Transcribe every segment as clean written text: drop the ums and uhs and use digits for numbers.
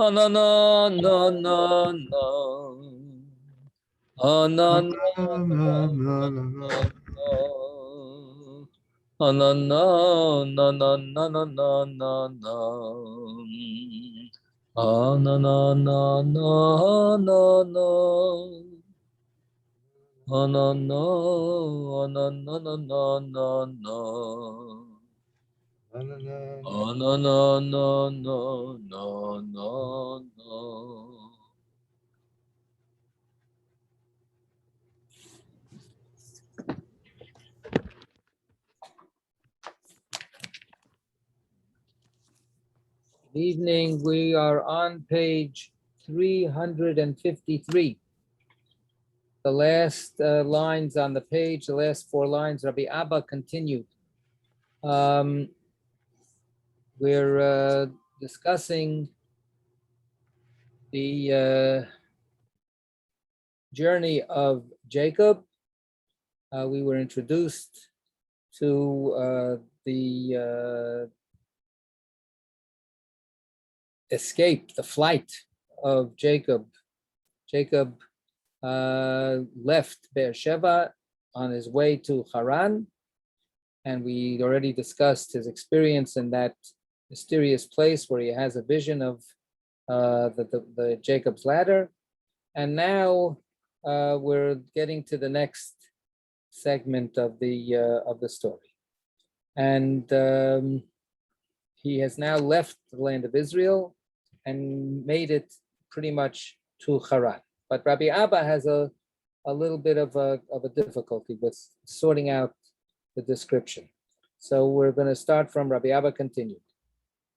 Oh no no no no no. Oh no no no no. Oh no no no no no no no no no. Oh no no no no no no. Oh no no. Oh no no no no no no. Oh no no no no no no no. Good evening. We are on page 353. The last lines on the page, the last 4 lines, Rabbi Abba continued. We're discussing the journey of Jacob. We were introduced to the escape, the flight of Jacob. Jacob left Beersheba on his way to Haran, and we already discussed his experience in that mysterious place where he has a vision of the Jacob's ladder. And now we're getting to the next segment of the story, and he has now left the land of Israel and made it pretty much to Haran. But Rabbi Abba has a little bit of a difficulty with sorting out the description. So we're going to start from Rabbi Abba continued.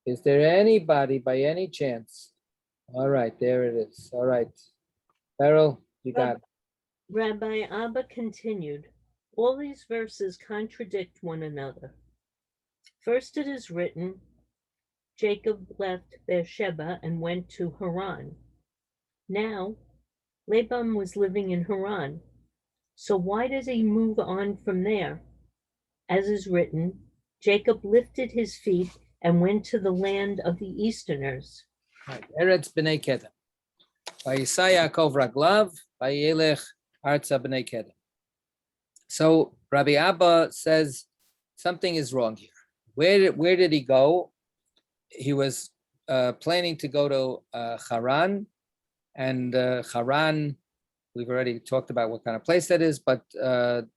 Is there anybody by any chance? All right, there it is. All right. Beryl, you got it. Rabbi Abba continued, all these verses contradict one another. First it is written, Jacob left Beersheba and went to Haran. Now, Laban was living in Haran. So why does he move on from there? As is written, Jacob lifted his feet and went to the land of the Easterners. Right. Eretz b'nei Kedem. Vayisai Yaakov raglav, vayelech arza b'nei Kedem. So Rabbi Abba says something is wrong here. Where did he go? He was planning to go to Haran, and Haran, we've already talked about what kind of place that is, but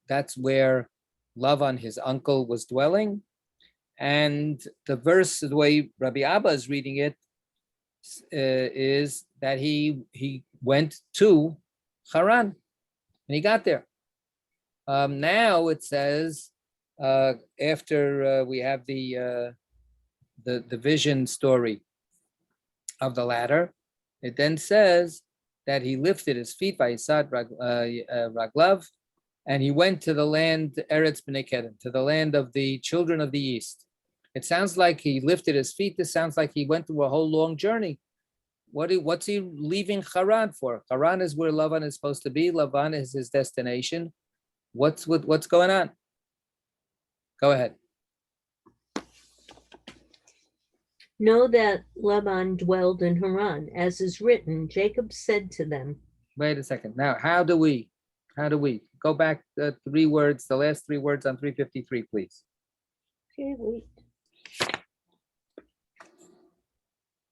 that's where Lavan, his uncle, was dwelling. And the verse, the way Rabbi Abba is reading it, is that he went to Haran, and he got there. Now it says, after we have the vision story of the ladder, it then says that he lifted his feet by Yisad Raglav, and he went to the land Eretz B'nei Kedem, to the land of the children of the East. It sounds like he lifted his feet. This sounds like he went through a whole long journey. What's he leaving Haran for? Haran is where Lavan is supposed to be. Lavan is his destination. What's going on? Go ahead. Know that Laban dwelled in Haran, as is written, Jacob said to them. Wait a second. Now, how do we go back 3 words, the last 3 words on 353, please? Okay, wait.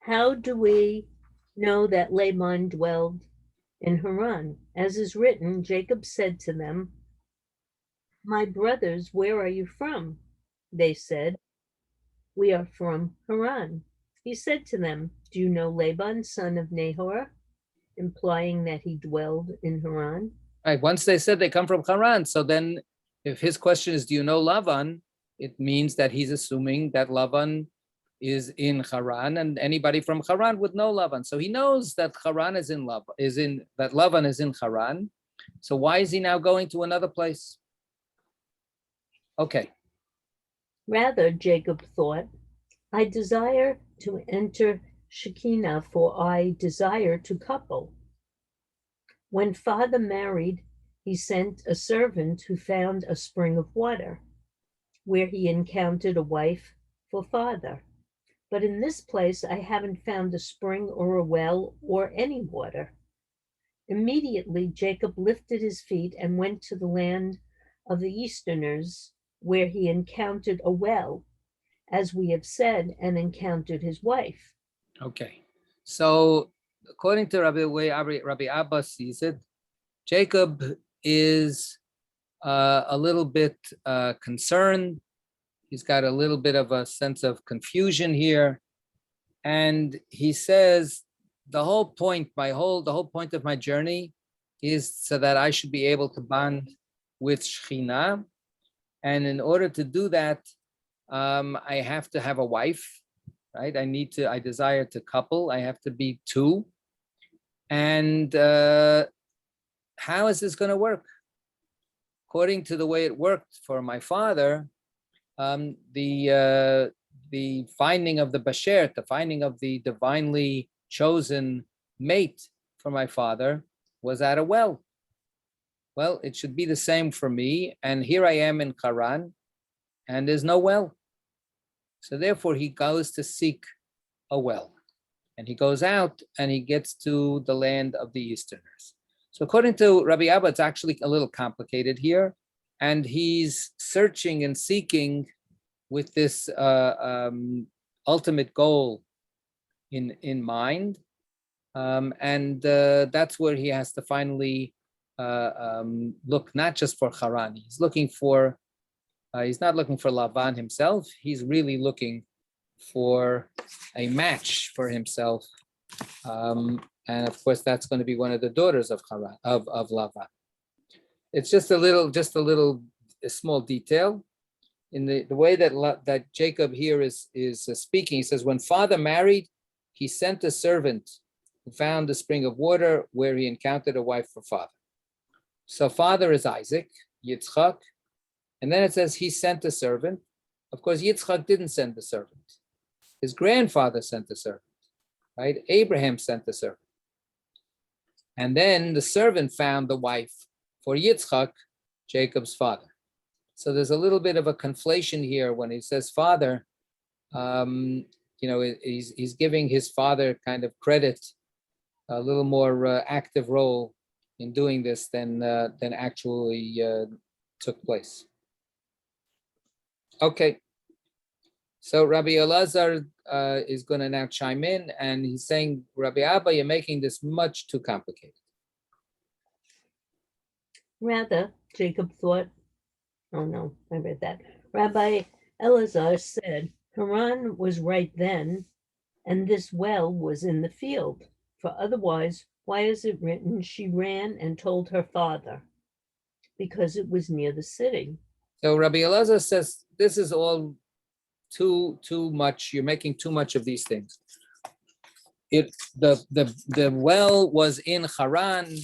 How do we know that Laban dwelled in Haran? As is written, Jacob said to them, my brothers, where are you from? They said, we are from Haran. He said to them, do you know Laban, son of Nahor? Implying that he dwelled in Haran. Right. Once they said they come from Haran, so then if his question is, do you know Lavan? It means that he's assuming that Lavan is in Haran, and anybody from Haran would know Lavan. So he knows that Haran is in that Lavan is in Haran. So why is he now going to another place? Okay. Rather, Jacob thought, I desire to enter Shekinah, for I desire to couple. When father married, he sent a servant who found a spring of water, where he encountered a wife for father. but in this place I haven't found a spring or a well or any water. Immediately Jacob lifted his feet and went to the land of the Easterners, where he encountered a well, as we have said, and encountered his wife. Okay. So according to Rabbi, the way Rabbi Abba sees it, Jacob is a little bit concerned. He's got a little bit of a sense of confusion here. And he says, the whole point of my journey is so that I should be able to bond with Shekhinah. And in order to do that, I have to have a wife, right? I desire to couple. I have to be two. And how is this going to work? According to the way it worked for my father, the finding of the Bashert, the finding of the divinely chosen mate for my father was at a well. Well, it should be the same for me. And here I am in Haran, and there's no well. So therefore, he goes to seek a well. And he goes out and he gets to the land of the Easterners. So according to Rabbi Abba, it's actually a little complicated here. And he's searching and seeking with this ultimate goal in mind. And that's where he has to finally look not just for Haran. He's looking for, he's not looking for Lavan himself. He's really looking for a match for himself. And of course, that's going to be one of the daughters of Haran, of Lavan. It's just a small detail in the way that Jacob here is speaking. He says, when father married, he sent a servant who found the spring of water where he encountered a wife for father. So father is Isaac, Yitzchak, and then it says he sent a servant. Of course, Yitzchak didn't send the servant. His grandfather sent the servant, right? Abraham sent the servant. And then the servant found the wife for Yitzchak, Jacob's father. So there's a little bit of a conflation here when he says father. He's giving his father kind of credit, a little more active role in doing this than actually took place. Okay, so Rabbi Elazar is going to now chime in, and he's saying, Rabbi Abba, you're making this much too complicated. Rather, Jacob thought, oh no, I read that. Rabbi Elazar said, Haran was right then, and this well was in the field. For otherwise, why is it written, she ran and told her father? Because it was near the city. So Rabbi Elazar says, this is all too much. You're making too much of these things. The well was in Haran.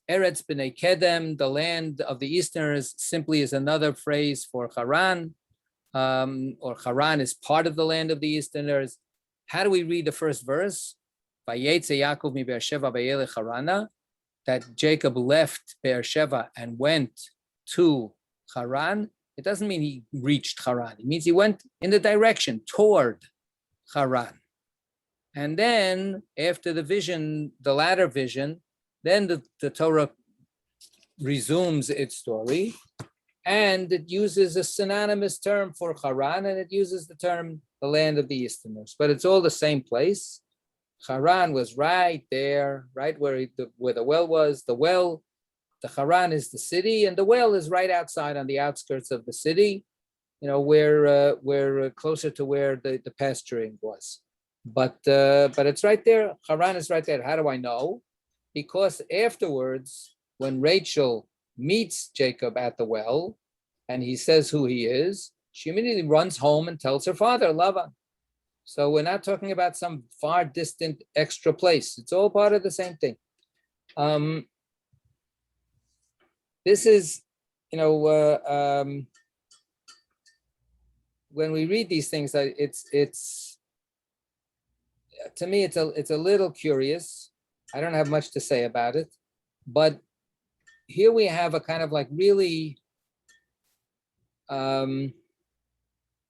Eretz B'nai Kedem, the land of the Easterners, simply is another phrase for Haran, or Haran is part of the land of the Easterners. How do we read the first verse? Vayetze Yaakov mi Beersheva vayelech Harana, that Jacob left Beersheva and went to Haran. It doesn't mean he reached Haran. It means he went in the direction toward Haran. And then after the vision, the latter vision, then the Torah resumes its story, and it uses a synonymous term for Haran, and it uses the term the land of the Easterners, but it's all the same place. Haran was right there, right where the well was. The Haran is the city, and the well is right outside on the outskirts of the city, where closer to where the pasturing was. But it's right there. Haran is right there. How do I know? Because afterwards, when Rachel meets Jacob at the well, and he says who he is, she immediately runs home and tells her father, Lavan. So we're not talking about some far distant extra place. It's all part of the same thing. This is, when we read these things, it's to me, it's a little curious. I don't have much to say about it, but here we have a kind of like really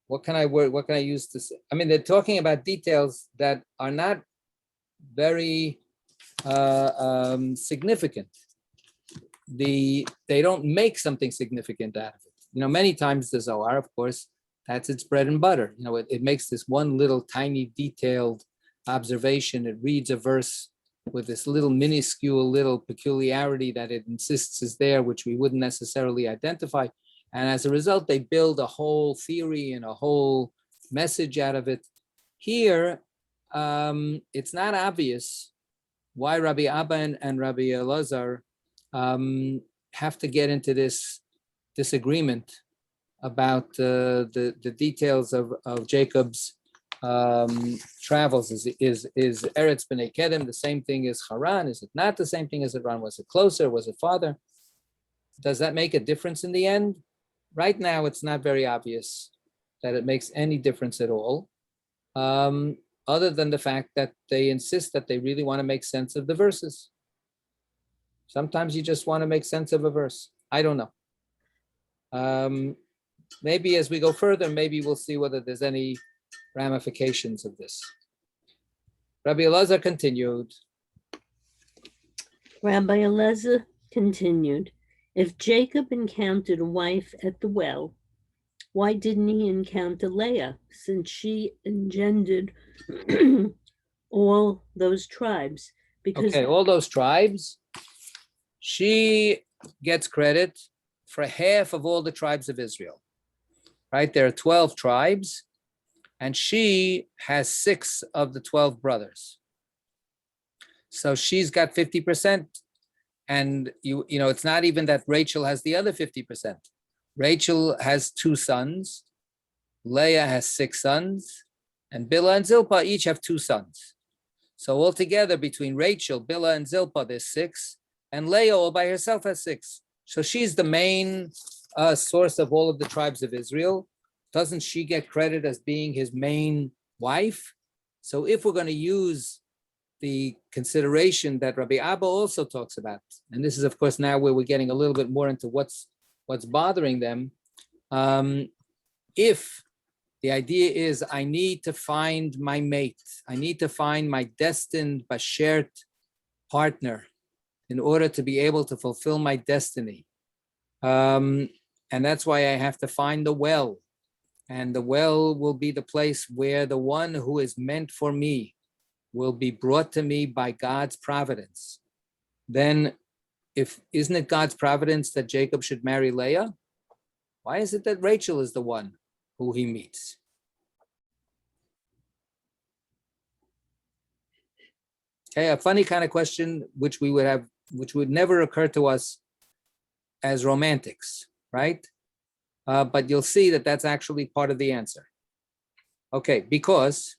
what can I use to say? I mean, they're talking about details that are not very significant. They don't make something significant out of it. Many times the Zohar, of course, that's its bread and butter. It makes this one little tiny detailed observation. It reads a verse with this little minuscule little peculiarity that it insists is there, which we wouldn't necessarily identify. And as a result, they build a whole theory and a whole message out of it. Here, it's not obvious why Rabbi Abba and Rabbi Elazar have to get into this disagreement about the details of Jacob's travels. Is Eretz B'nai Kedem the same thing as Haran? Is it not the same thing as Haran? Was it closer? Was it farther? Does that make a difference in the end? Right now, it's not very obvious that it makes any difference at all, other than the fact that they insist that they really want to make sense of the verses. Sometimes you just want to make sense of a verse. I don't know. Maybe as we go further, maybe we'll see whether there's any ramifications of this. Rabbi Elazar continued. Rabbi Elazar continued, if Jacob encountered a wife at the well, why didn't he encounter Leah, since she engendered all those tribes? Because all those tribes, she gets credit for half of all the tribes of Israel, right? There are 12 tribes, and she has 6 of the 12 brothers. So she's got 50%. And it's not even that Rachel has the other 50%. Rachel has 2 sons, Leah has 6 sons, and Bilhah and Zilpah each have 2 sons. So altogether, between Rachel, Bilhah, and Zilpah, there's 6, and Leah all by herself has 6. So she's the main source of all of the tribes of Israel. Doesn't she get credit as being his main wife? So if we're going to use the consideration that Rabbi Abba also talks about, and this is, of course, now where we're getting a little bit more into what's bothering them. If the idea is I need to find my mate, I need to find my destined bashert partner in order to be able to fulfill my destiny. And that's why I have to find the well. And the well will be the place where the one who is meant for me will be brought to me by God's providence. Then isn't it God's providence that Jacob should marry Leah? Why is it that Rachel is the one who he meets? Okay, a funny kind of question, which would never occur to us as romantics, right? But you'll see that that's actually part of the answer. Okay, because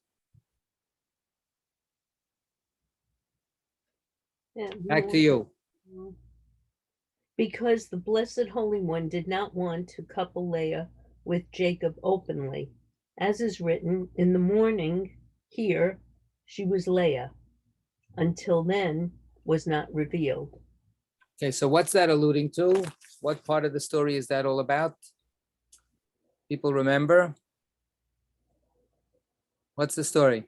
back to you. Because the Blessed Holy One did not want to couple Leah with Jacob openly. As is written, in the morning here she was Leah, until then was not revealed. Okay, so what's that alluding to? What part of the story is that all about? People remember? What's the story?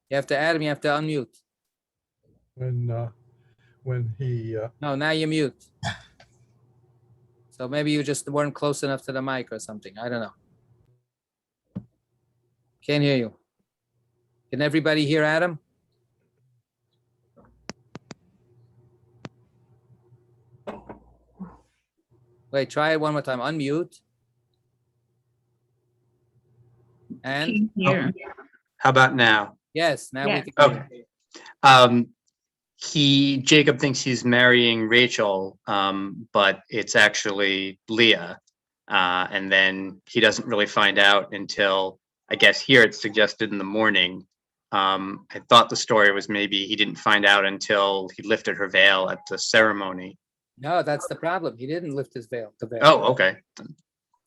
You have to, Adam, you have to unmute. When he No, now you mute. So maybe you just weren't close enough to the mic or something. I don't know. Can't hear you. Can everybody hear Adam? Wait, try it one more time. Unmute. And Here. How about now? yes, now Yes. we can hear. Jacob thinks he's marrying Rachel, but it's actually Leah. And then he doesn't really find out until, I guess here it's suggested in the morning. I thought the story was maybe he didn't find out until he lifted her veil at the ceremony. No, that's the problem. He didn't lift his veil. The veil. Oh, okay.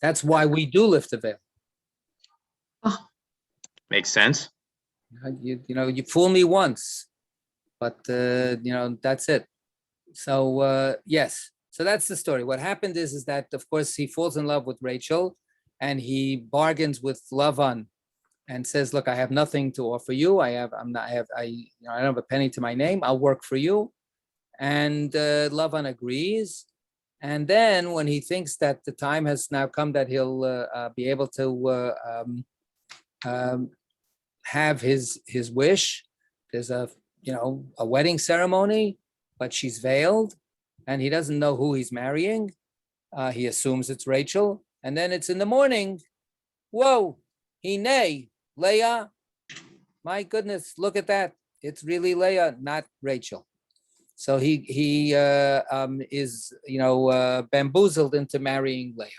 That's why we do lift the veil. Makes sense. You fool me once, but that's it. So yes, So that's the story. What happened is that, of course, he falls in love with Rachel, and he bargains with Lavan and says, look, I have nothing to offer you. I don't have a penny to my name. I'll work for you. And Lavan agrees. And then when he thinks that the time has now come that he'll be able to have his wish, there's a wedding ceremony, but she's veiled, and he doesn't know who he's marrying. He assumes it's Rachel, and then it's in the morning. Whoa, Hine, Leah. My goodness, look at that. It's really Leah, not Rachel. So he is bamboozled into marrying Leah.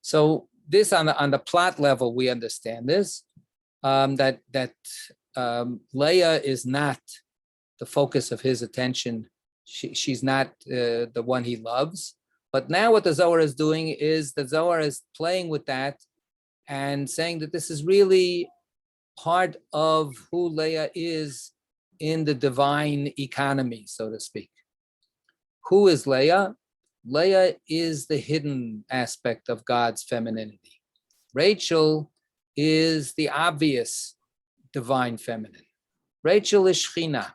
So this on the plot level, we understand this, that Leah is not the focus of his attention. She's not the one he loves. But now what the Zohar is doing is the Zohar is playing with that and saying that this is really part of who Leah is in the divine economy, so to speak. Who is Leah? Leah is the hidden aspect of God's femininity. Rachel is the obvious divine feminine. Rachel is Shekhinah,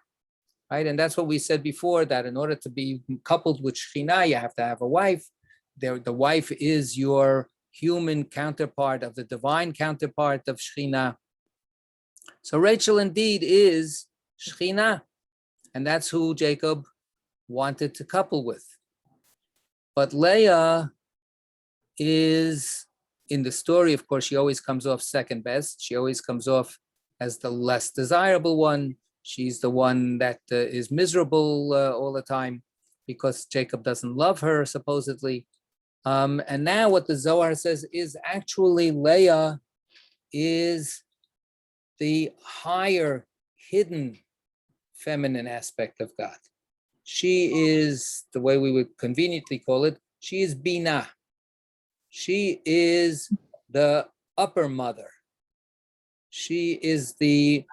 right? And that's what we said before, that in order to be coupled with Shekhinah, you have to have a wife. The wife is your human counterpart of the divine counterpart of Shekhinah. So Rachel indeed is Shekhinah, and that's who Jacob wanted to couple with. But Leah is, in the story, of course, she always comes off second best. She always comes off as the less desirable one. She's the one that is miserable all the time because Jacob doesn't love her, supposedly. And now what the Zohar says is actually Leah is the higher, hidden feminine aspect of God. She is, the way we would conveniently call it, she is Binah. She is the upper mother. She is the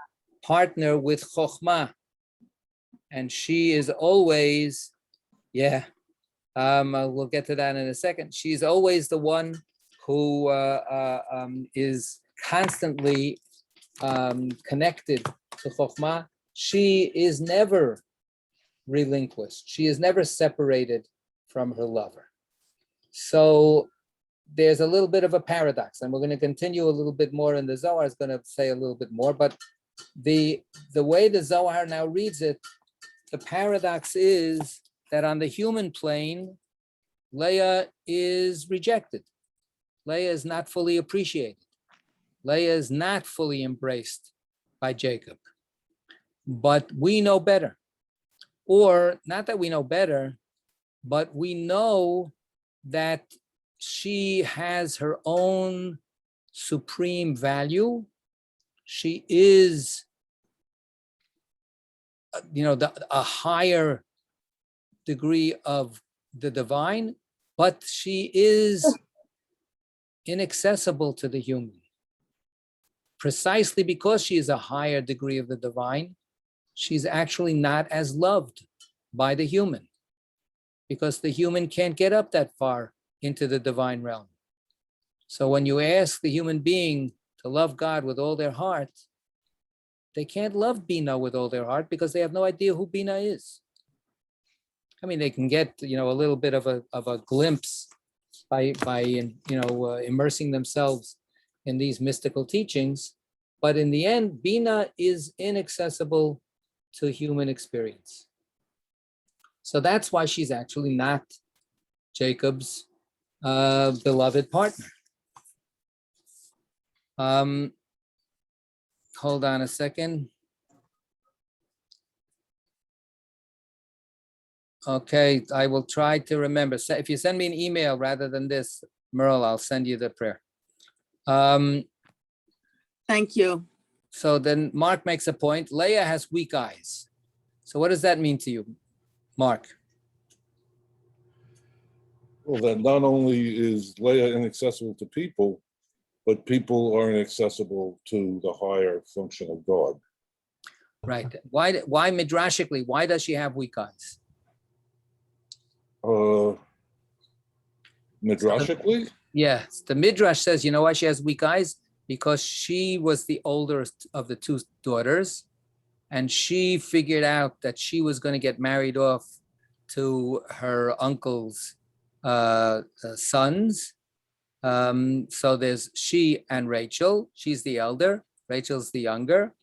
partner with Chokhmah. And she is always, we'll get to that in a second. She's always the one who is constantly connected to Chokhmah. She is never relinquished. She is never separated from her lover. So there's a little bit of a paradox, and we're going to continue a little bit more, and the Zohar is going to say a little bit more, but the way the Zohar now reads it, the paradox is that on the human plane, Leah is rejected. Leah is not fully appreciated. Leah is not fully embraced by Jacob. But we know better. Or not that we know better, but we know that she has her own supreme value. She is, a higher degree of the divine, but she is inaccessible to the human. Precisely because she is a higher degree of the divine, she's actually not as loved by the human, because the human can't get up that far into the divine realm. So when you ask the human being to love God with all their heart, they can't love Bina with all their heart because they have no idea who Bina is. I mean, they can get, a little bit of a glimpse by immersing themselves in these mystical teachings, but in the end, Bina is inaccessible to human experience. So that's why she's actually not Jacob's beloved partner. Hold on a second. Okay, I will try to remember. So if you send me an email rather than this, Merle, I'll send you the prayer. Thank you. So then Mark makes a point. Leah has weak eyes. So what does that mean to you, Mark? Well, that not only is Leah inaccessible to people, but people are inaccessible to the higher function of God. Right. Why midrashically, why does she have weak eyes? Midrashically? Yeah, the Midrash says, you know why she has weak eyes? Because she was the older of the two daughters, and she figured out that she was going to get married off to her uncle's sons. So there's she and Rachel. She's the elder. Rachel's the younger,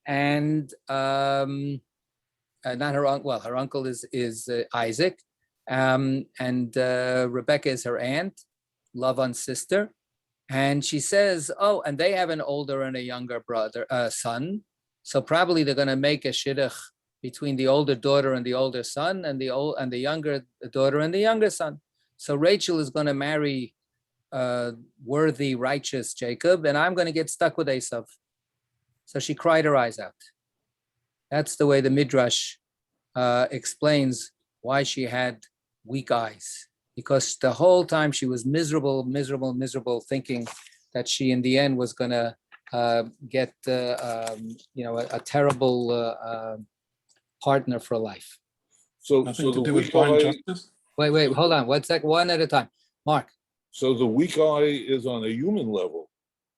and not her uncle. Well, her uncle is Isaac, and Rebecca is her aunt, Lavan's sister. And she says, "Oh, and they have an older and a younger brother, son. So probably they're going to make a shidduch between the older daughter and the older son, and the younger daughter and the younger son. So Rachel is going to marry worthy, righteous Jacob, and I'm going to get stuck with Esav." So she cried her eyes out. That's the way the Midrash explains why she had weak eyes, because the whole time she was miserable, thinking that she in the end was going to get a terrible partner for life. So Nothing to the do with weak blind eye, justice? Wait, hold on. 1 sec, one at a time. Mark. so the weak eye is on a human level.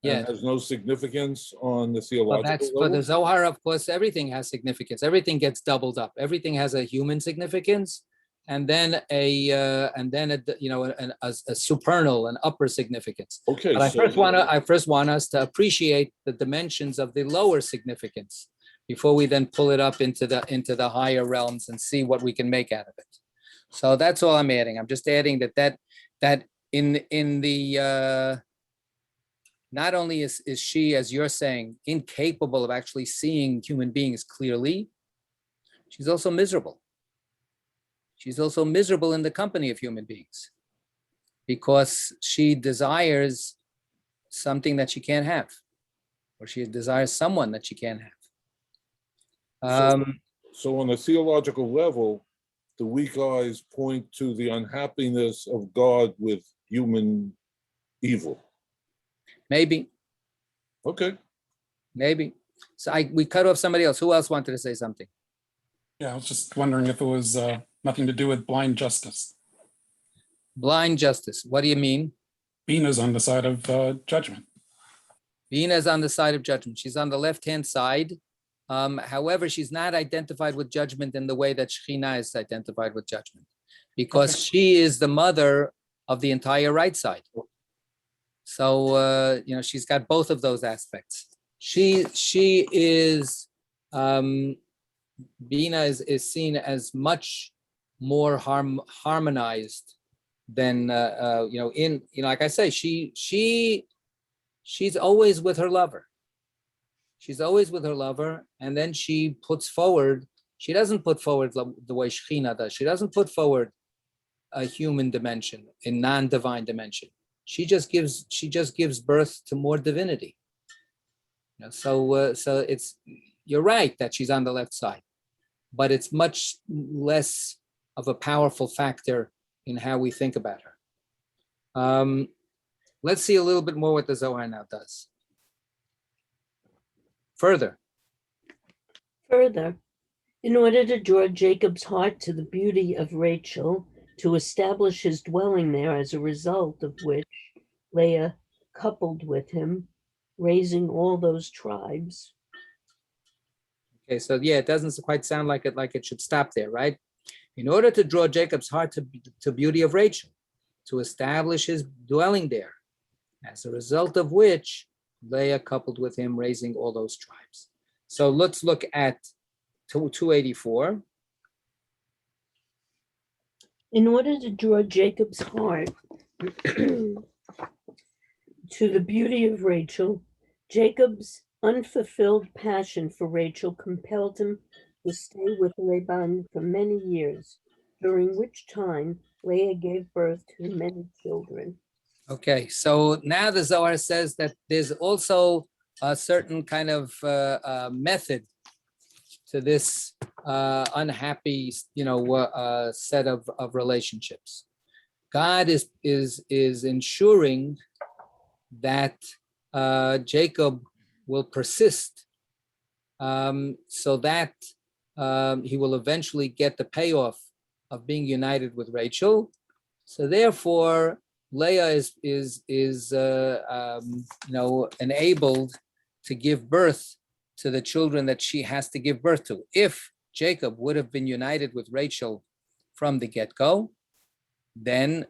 Yeah. And has no significance on the Well, theological that's for level? the Zohar, of course, everything has significance. Everything gets doubled up. Everything has a human significance, and then a supernal, an upper significance. Okay, But I so first want us to appreciate the dimensions of the lower significance before we then pull it up into the higher realms and see what we can make out of it. So that's all I'm adding. I'm just adding that in the not only is she, as you're saying, incapable of actually seeing human beings clearly, she's also miserable. She's also miserable in the company of human beings because she desires something that she can't have, or she desires someone that she can't have. so on a theological level, the weak eyes point to the unhappiness of God with human evil. Maybe. Okay. Maybe. So we cut off somebody else. Who else wanted to say something? Yeah, I was just wondering if it was nothing to do with blind justice. Blind justice. What do you mean? Bina's on the side of judgment. Bina is on the side of judgment. She's on the left-hand side. However, she's not identified with judgment in the way that Shekhinah is identified with judgment, because she is the mother of the entire right side. So she's got both of those aspects. She is Bina is seen as much more harmonized than like I say, she's always with her lover. She's always with her lover, and then she puts forward. She doesn't put forward the way Shekhinah does. She doesn't put forward a human dimension, a non-divine dimension. She just gives birth to more divinity. So it's, you're right that she's on the left side, but it's much less of a powerful factor in how we think about her. Let's see a little bit more what the Zohar now does. Further, in order to draw Jacob's heart to the beauty of Rachel, to establish his dwelling there, as a result of which Leah coupled with him, raising all those tribes. okay, so yeah, it doesn't quite sound like it should stop there, right? In order to draw Jacob's heart to beauty of Rachel, to establish his dwelling there, as a result of which Leah coupled with him, raising all those tribes. So let's look at 284. In order to draw Jacob's heart to the beauty of Rachel, Jacob's unfulfilled passion for Rachel compelled him to stay with Laban for many years, during which time Leah gave birth to many children. Okay, so now the Zohar says that there's also a certain kind of method to this unhappy, set of relationships. God is ensuring that Jacob will persist, so that he will eventually get the payoff of being united with Rachel. So therefore, Leah is enabled to give birth to the children that she has to give birth to. If Jacob would have been united with Rachel from the get-go, then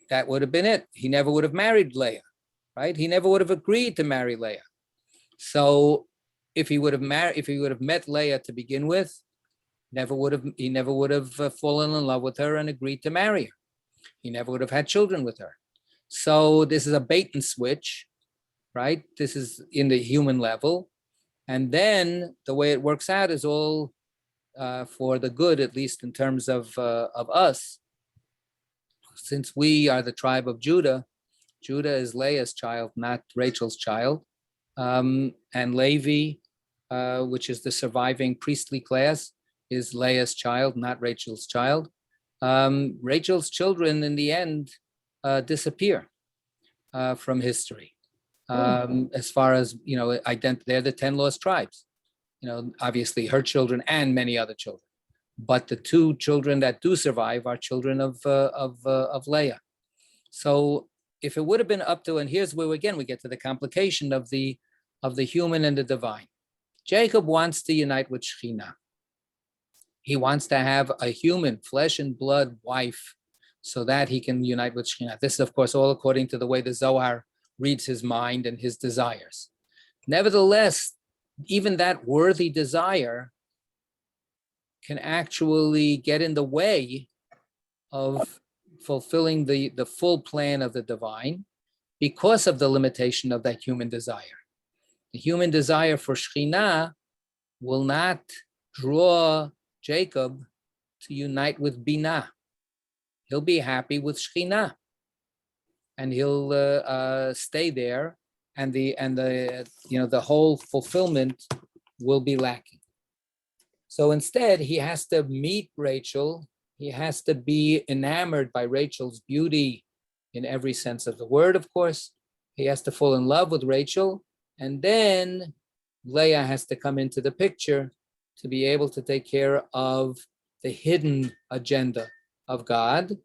that would have been it. He never would have married Leah, right? He never would have agreed to marry Leah. So if he would have met Leah to begin with, he never would have fallen in love with her and agreed to marry her. He never would have had children with her. So this is a bait and switch, right? This is in the human level. And then the way it works out is all for the good, at least in terms of us. Since we are the tribe of Judah, Judah is Leah's child, not Rachel's child. And Levi, which is the surviving priestly class, is Leah's child, not Rachel's child. Rachel's children, in the end, disappear from history. As far as, they're the 10 lost tribes. Obviously her children and many other children. But the two children that do survive are children of Leah. So if it would have been up to, and here's where again we get to the complication of the human and the divine. Jacob wants to unite with Shekhinah. He wants to have a human, flesh and blood wife so that he can unite with Shekhinah. This is, of course, all according to the way the Zohar reads his mind and his desires. Nevertheless, even that worthy desire can actually get in the way of fulfilling the full plan of the divine because of the limitation of that human desire. The human desire for Shekhinah will not draw Jacob to unite with Binah. He'll be happy with Shekhinah, and he'll stay there, and the whole fulfillment will be lacking. So instead, he has to meet Rachel. He has to be enamored by Rachel's beauty in every sense of the word, of course. He has to fall in love with Rachel, and then Leah has to come into the picture to be able to take care of the hidden agenda of God.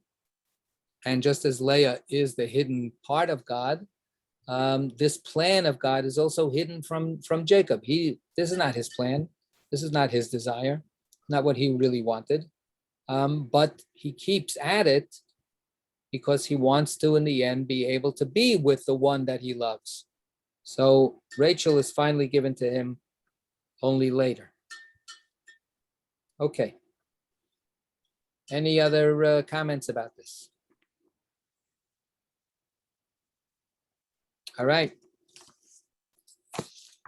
And just as Leah is the hidden part of God, this plan of God is also hidden from Jacob. This is not his plan. This is not his desire, not what he really wanted. But he keeps at it because he wants to, in the end, be able to be with the one that he loves. So Rachel is finally given to him only later. Okay. Any other comments about this? All right.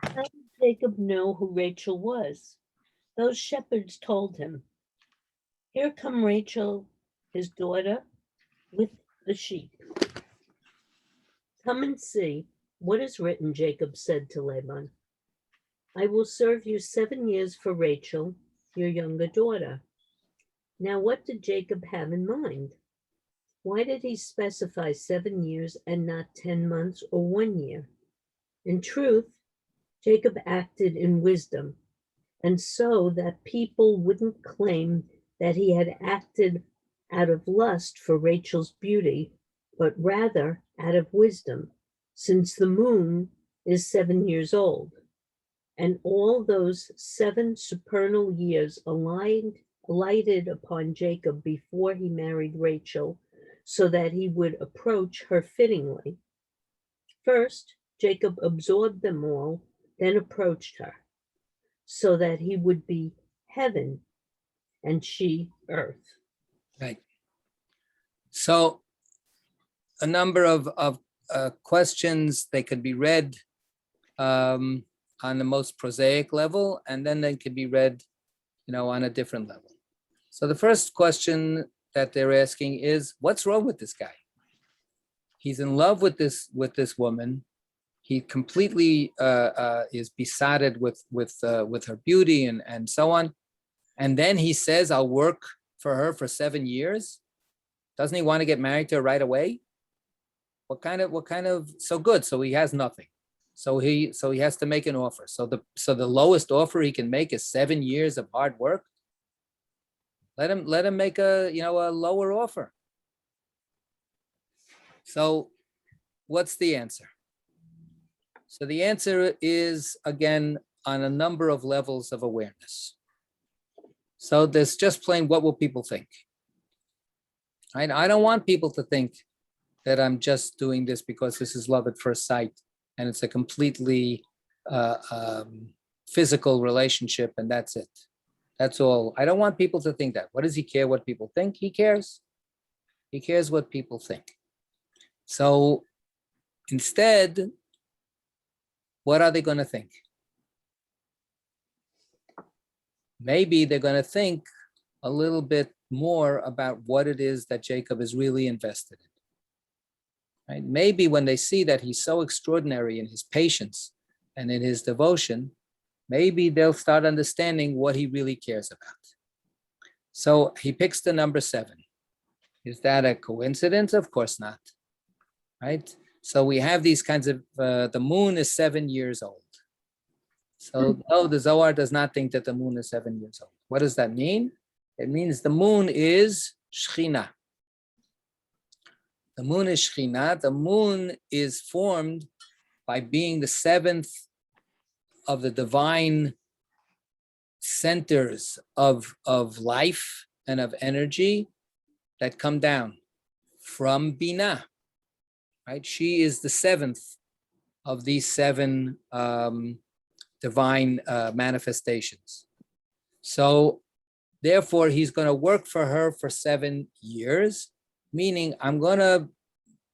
How did Jacob know who Rachel was? Those shepherds told him, "Here come Rachel, his daughter, with the sheep." "Come and see what is written," Jacob said to Laban. "I will serve you 7 years for Rachel, your younger daughter." Now, what did Jacob have in mind? Why did he specify 7 years and not 10 months or 1 year? In truth, Jacob acted in wisdom, and so that people wouldn't claim that he had acted out of lust for Rachel's beauty, but rather out of wisdom, since the moon is 7 years old, and all those 7 supernal years alighted upon Jacob before he married Rachel, so that he would approach her fittingly. First, Jacob absorbed them all, then approached her, so that he would be heaven and she earth. Right. So a number of questions, they could be read on the most prosaic level, and then they could be read, on a different level. So the first question that they're asking is, what's wrong with this guy? He's in love with this woman. He completely is besotted with her beauty and so on. And then he says, "I'll work for her for 7 years." Doesn't he want to get married to her right away? What kind of so good? So he has nothing. So he has to make an offer. So the lowest offer he can make is 7 years of hard work. Let him make a lower offer. So what's the answer? So the answer is, again, on a number of levels of awareness. So there's just plain, what will people think? I don't want people to think that I'm just doing this because this is love at first sight and it's a completely physical relationship and that's it. That's all. I don't want people to think that. What does he care what people think? He cares. He cares what people think. So instead, what are they going to think? Maybe they're going to think a little bit more about what it is that Jacob is really invested in. Right? Maybe when they see that he's so extraordinary in his patience and in his devotion, maybe they'll start understanding what he really cares about. So he picks the number 7. Is that a coincidence? Of course not. Right? So we have these kinds of, the moon is 7 years old. So no, the Zohar does not think that the moon is 7 years old. What does that mean? It means the moon is Shechina. The moon is Shechina. The moon is formed by being the 7th of the divine centers of life and of energy that come down from Binah. Right? She is the 7th of these 7 divine manifestations. So therefore, he's going to work for her for 7 years, meaning I'm going to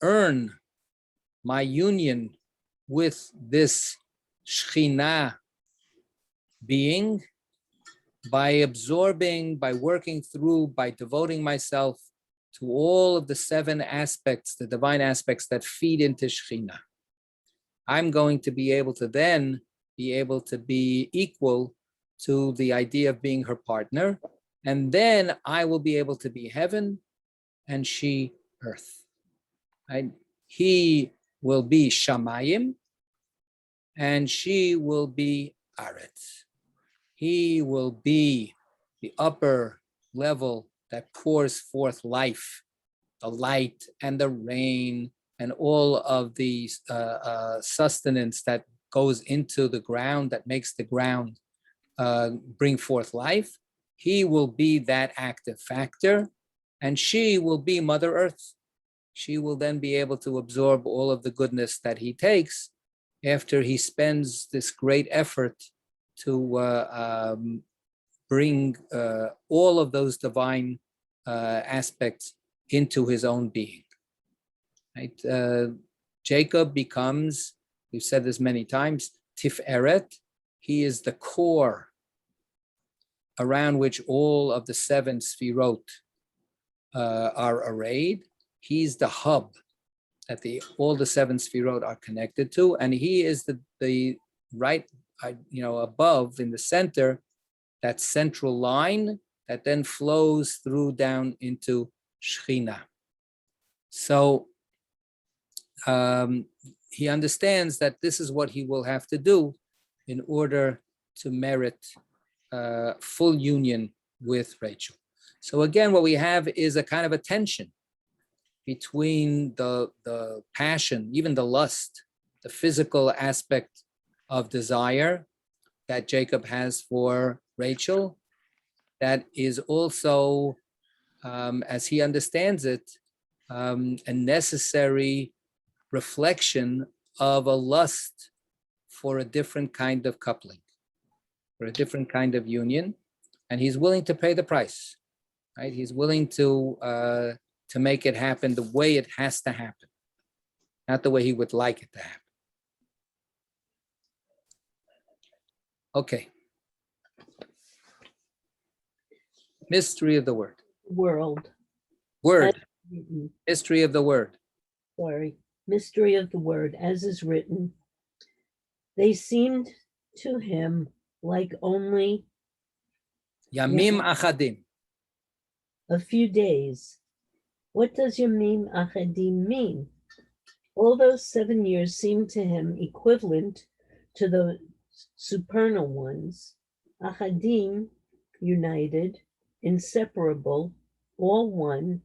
earn my union with this Shekhinah being by absorbing, by working through, by devoting myself to all of the 7 aspects, the divine aspects that feed into Shekhinah. I'm going to be able to then be able to be equal to the idea of being her partner. And then I will be able to be heaven and she earth. Right? He will be Shamayim and she will be Aretz. He will be the upper level that pours forth life, the light and the rain and all of the sustenance that goes into the ground, that makes the ground bring forth life. He will be that active factor, and she will be Mother Earth. She will then be able to absorb all of the goodness that he takes after he spends this great effort to bring all of those divine aspects into his own being. Right? Jacob becomes, we've said this many times, Tiferet. He is the core around which all of the 7 Sfirot are arrayed. He's the hub that all the 7 Sfirot are connected to, and he is the right, above in the center, that central line that then flows through down into Shekhinah. So he understands that this is what he will have to do in order to merit full union with Rachel. So again, what we have is a kind of a tension between the passion, even the lust, the physical aspect of desire that Jacob has for Rachel, that is also, as he understands it, a necessary reflection of a lust for a different kind of coupling, for a different kind of union, and he's willing to pay the price. Right? He's willing to make it happen the way it has to happen, not the way he would like it to happen. Okay. Mystery of the word. World. Word. Written. Mystery of the word. Sorry. Mystery of the word, as is written. They seemed to him like only Yamim achadim. a few days. What does Yamim achadim mean? All those 7 years seemed to him equivalent to the supernal ones. Achadim, united, inseparable, all one,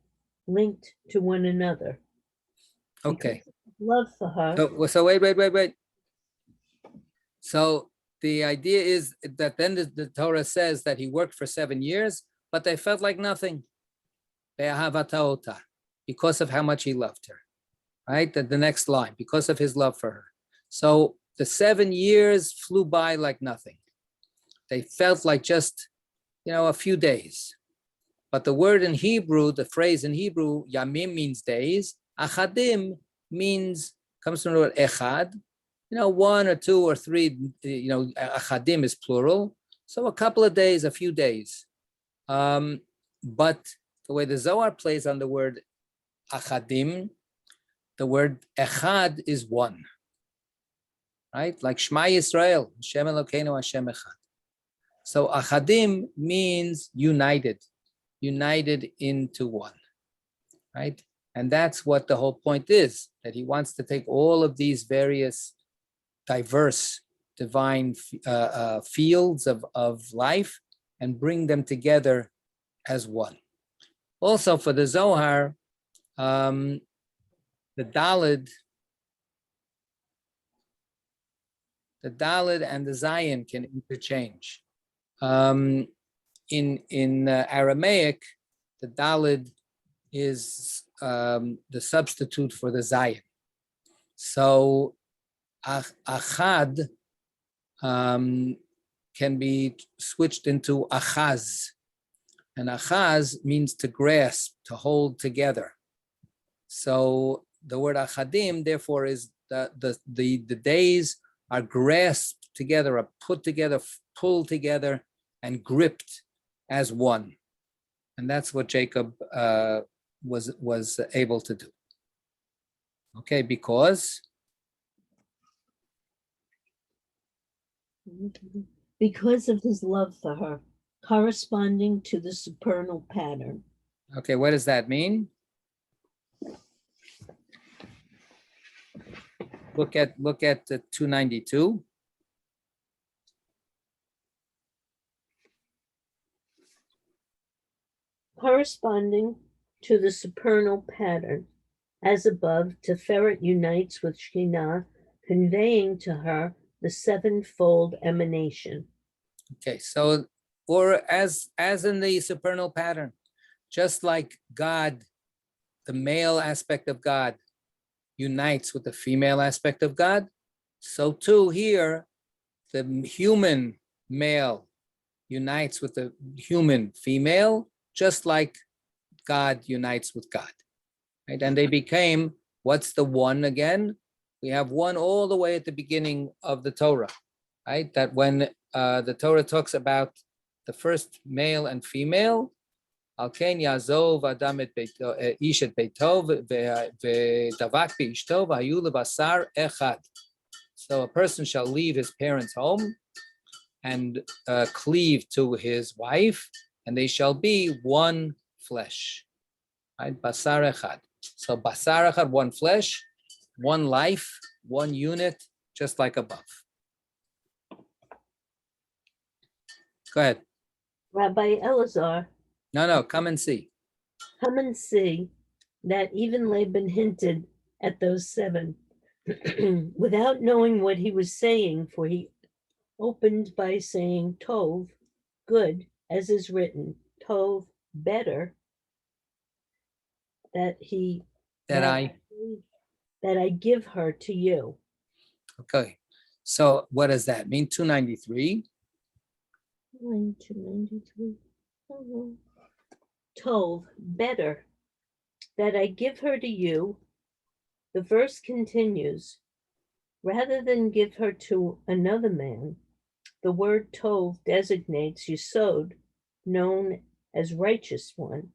linked to one another. Okay. Love for her. So wait. So the idea is that then the Torah says that he worked for 7 years, but they felt like nothing. Because of how much he loved her. Right? The next line, because of his love for her. So the 7 years flew by like nothing. They felt like just, a few days. But the word in Hebrew, the phrase in Hebrew, yamim means days. Achadim comes from the word echad. 1 or 2 or 3, achadim is plural. So a couple of days, a few days. But the way the Zohar plays on the word achadim, the word echad is one. Right? Like Shema Yisrael, Hashem Elokeinu Hashem Echad. So achadim means united into one. Right? And that's what the whole point is, that he wants to take all of these various diverse divine fields of life and bring them together as one. Also for the Zohar, the Daled and the Zayin can interchange. In Aramaic, the Daled is the substitute for the Zayin. So Achad can be switched into Achaz. And Achaz means to grasp, to hold together. So the word Achadim, therefore, is the days are grasped together, are put together, pulled together, and gripped as one. And that's what Jacob was able to do. Okay, because of his love for her, corresponding to the supernal pattern. Okay, what does that mean? Look at the 292. Corresponding to the supernal pattern, as above, Teferet unites with Shekhinah, conveying to her the sevenfold emanation. Okay, so or as in the supernal pattern, just like God, the male aspect of God, unites with the female aspect of God, so too here, the human male unites with the human female, just like God unites with God. Right? And they became, what's the one again? We have one all the way at the beginning of the Torah, right? That when the Torah talks about the first male and female, Al ken yazov adam et ish et beito v'davak beishto v'hayu lebasar echad. So a person shall leave his parents' home and cleave to his wife, and they shall be one flesh. Right? Basar echad. So basar echad, one flesh, one life, one unit, just like above. Go ahead. Rabbi Elazar, No, come and see. come and see that even Laban hinted at those 7 without knowing what he was saying, for he opened by saying Tov, good, as is written, Tov, better, that I give her to you. Okay, so what does that mean? 293. Line 293. Tov, better, that I give her to you. The verse continues, rather than give her to another man. The word Tov designates Yesod, known as righteous one,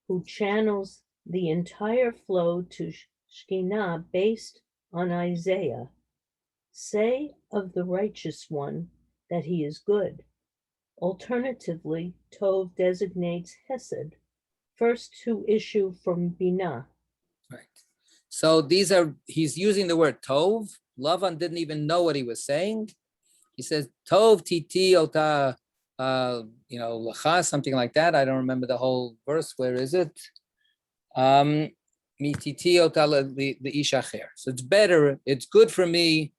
who channels the entire flow to Shekhinah based on Isaiah. Say of the righteous one that he is good. Alternatively, Tov designates Hesed, first to issue from Binah. Right. So he's using the word Tov. Lavan didn't even know what he was saying. He says, Tov titi ota Lacha, something like that. I don't remember the whole verse. Where is it? Mititi otala the ishacher. So it's better, it's good for me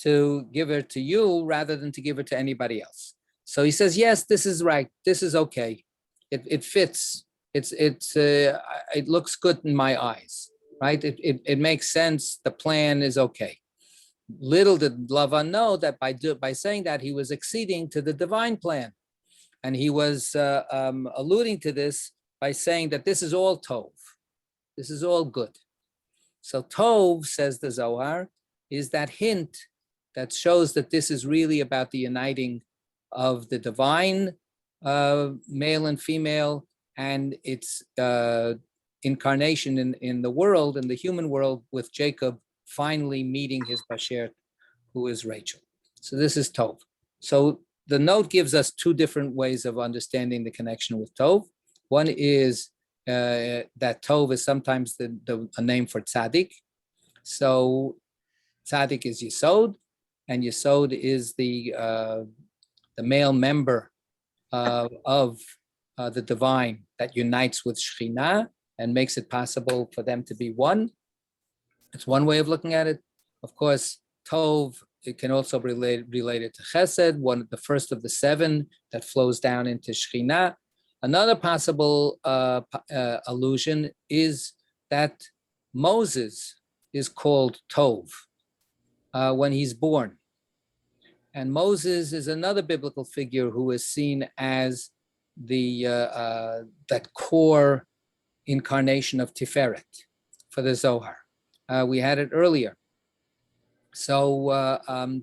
to give her to you rather than to give her to anybody else. So he says, yes, this is right. This is okay. It fits. It looks good in my eyes, right? It makes sense. The plan is okay. Little did Lavan know that by saying that, he was acceding to the divine plan. And he was alluding to this by saying that this is all Tov. This is all good. So Tov, says the Zohar, is that hint that shows that this is really about the uniting of the divine, male and female, and its incarnation in the world, in the human world, with Jacob finally meeting his Basher, who is Rachel. So this is Tov. So the note gives us two different ways of understanding the connection with Tov. One is that Tov is sometimes a name for Tzaddik. So Tzaddik is Yesod, and Yesod is the male member of the divine that unites with Shekhinah and makes it possible for them to be one. It's one way of looking at it. Of course, Tov, it can also be related to Chesed, the first of the seven that flows down into Shekhinah. Another possible allusion is that Moses is called Tov when he's born. And Moses is another biblical figure who is seen as that core incarnation of Tiferet for the Zohar. We had it earlier. So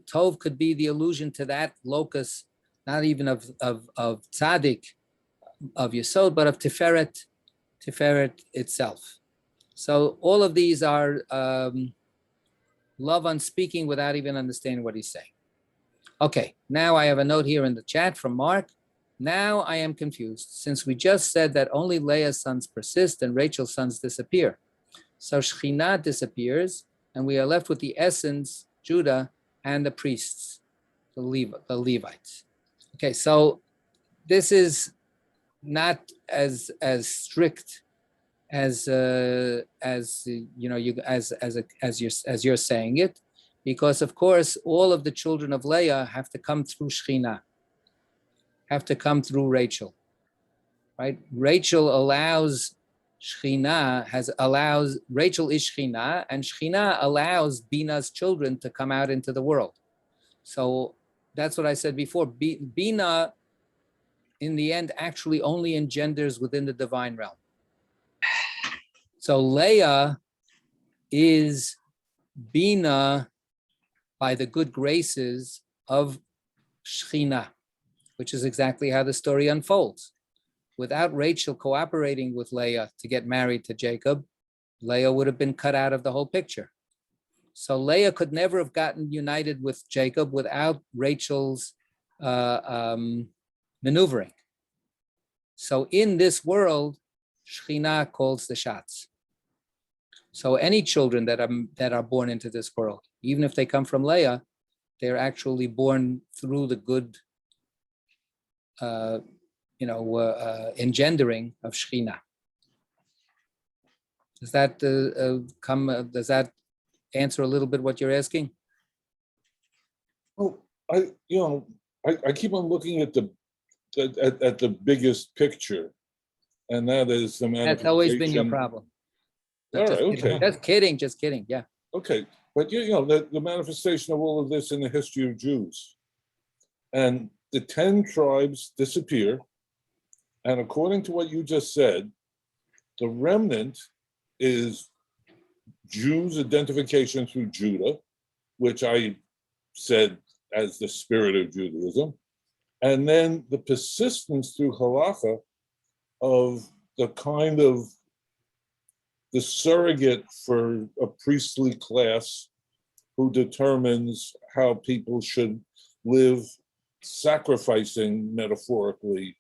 Tov could be the allusion to that locus, not even of Tzaddik, of Yesod, but of Tiferet itself. So all of these are Lavan speaking without even understanding what he's saying. Okay, now I have a note here in the chat from Mark. Now I am confused, since we just said that only Leah's sons persist and Rachel's sons disappear. So Shekhinah disappears, and we are left with the essence, Judah, and the priests, the Levites. Okay, so this is not as strict as you're saying it, because of course all of the children of Leah have to come through Shekhinah, have to come through Rachel, right? Rachel allows Shekhinah, Rachel is Shekhinah, and Shekhinah allows Bina's children to come out into the world. So that's what I said before. Bina, in the end, actually only engenders within the divine realm. So Leah is Bina by the good graces of Shekhinah, which is exactly how the story unfolds. Without Rachel cooperating with Leah to get married to Jacob, Leah would have been cut out of the whole picture. So Leah could never have gotten united with Jacob without Rachel's maneuvering. So in this world, Shekhinah calls the shots. So any children that are born into this world, even if they come from Leah, they're actually born through the good engendering of Shekhinah. Does that does that answer a little bit what you're asking? Well, I keep on looking at the biggest picture, and that is the manifestation. That's always been your problem. All right, okay. Just kidding. Yeah. Okay, but the manifestation of all of this in the history of Jews, and the 10 tribes disappear, and according to what you just said, the remnant is Jews' identification through Judah, which I said as the spirit of Judaism, and then the persistence through halacha of the kind of the surrogate for a priestly class who determines how people should live, sacrificing metaphorically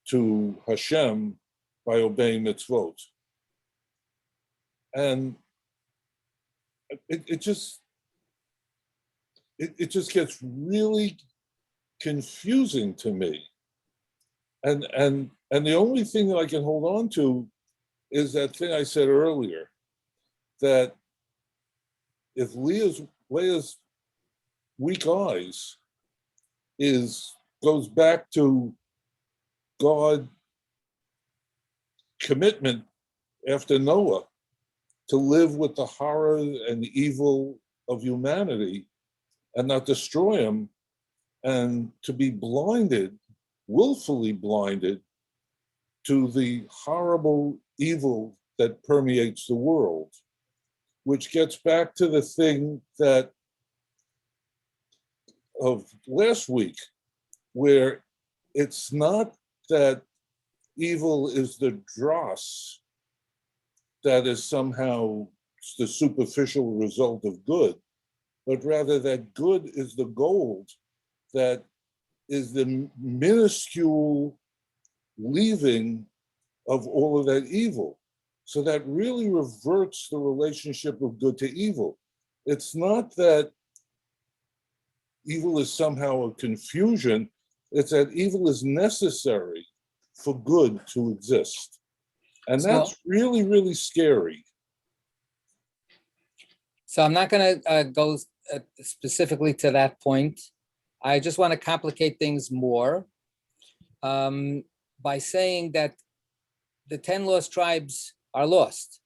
to Hashem by obeying mitzvot. And it just gets really confusing to me. And the only thing that I can hold on to is that thing I said earlier, that if Leah's weak eyes goes back to God commitment after Noah to live with the horror and evil of humanity and not destroy them, and to be blinded, willfully blinded to the horrible evil that permeates the world, which gets back to the thing that of last week, where it's not that evil is the dross that is somehow the superficial result of good, but rather that good is the gold that is the minuscule leaving of all of that evil. So that really reverts the relationship of good to evil. It's not that evil is somehow a confusion, it's that evil is necessary for good to exist. And that's really, really scary. So I'm not going to go specifically to that point. I just want to complicate things more by saying that the 10 lost tribes are lost.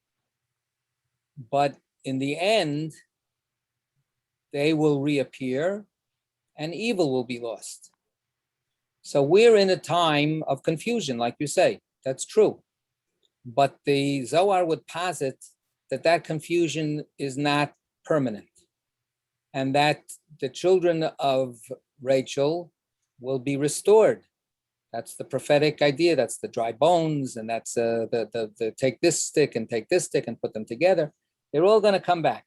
But in the end, they will reappear and evil will be lost. So we're in a time of confusion, like you say. That's true. But the Zohar would posit that that confusion is not permanent, and that the children of Rachel will be restored. That's the prophetic idea. That's the dry bones, and that's the take this stick and take this stick and put them together. They're all going to come back.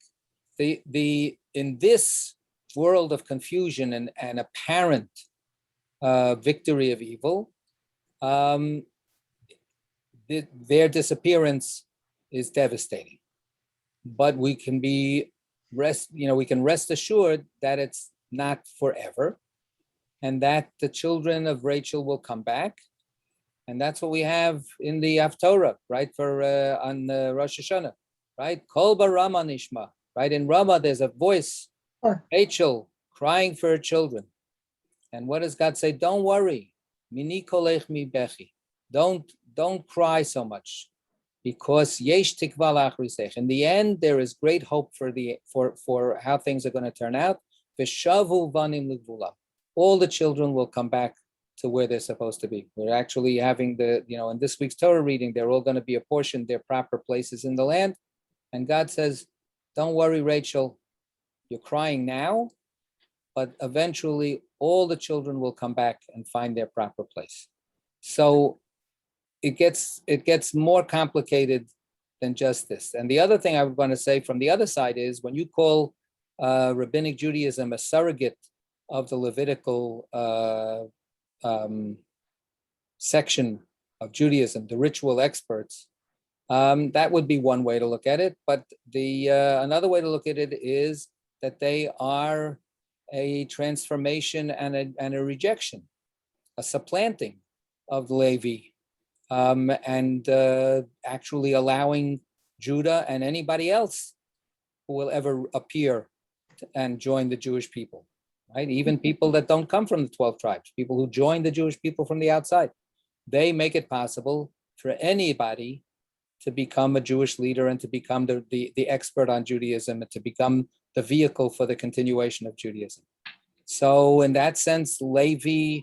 In this world of confusion and apparent victory of evil, their disappearance is devastating. But we can rest assured that it's not forever, and that the children of Rachel will come back. And that's what we have in the Haftorah, right? For on Rosh Hashanah, right? Kol barama nishma, right? In Ramah, there's a voice, Rachel crying for her children. And what does God say? Don't worry, mini kolech mi bechi. Don't cry so much, because yesh tikva la'achrisech. In the end, there is great hope for how things are going to turn out. V'shavu vanim l'gvulam. All the children will come back to where they're supposed to be. We're actually having in this week's Torah reading, they're all going to be apportioned their proper places in the land. And God says, don't worry, Rachel, you're crying now, but eventually all the children will come back and find their proper place. So it gets more complicated than just this. And the other thing I want to say from the other side is, when you call rabbinic Judaism a surrogate of the Levitical section of Judaism, the ritual experts, that would be one way to look at it. But another way to look at it is that they are a transformation and a rejection, a supplanting of Levi, and actually allowing Judah and anybody else who will ever appear and join the Jewish people, right? Even people that don't come from the 12 tribes, people who join the Jewish people from the outside, they make it possible for anybody to become a Jewish leader and to become the expert on Judaism and to become the vehicle for the continuation of Judaism. So in that sense, Levi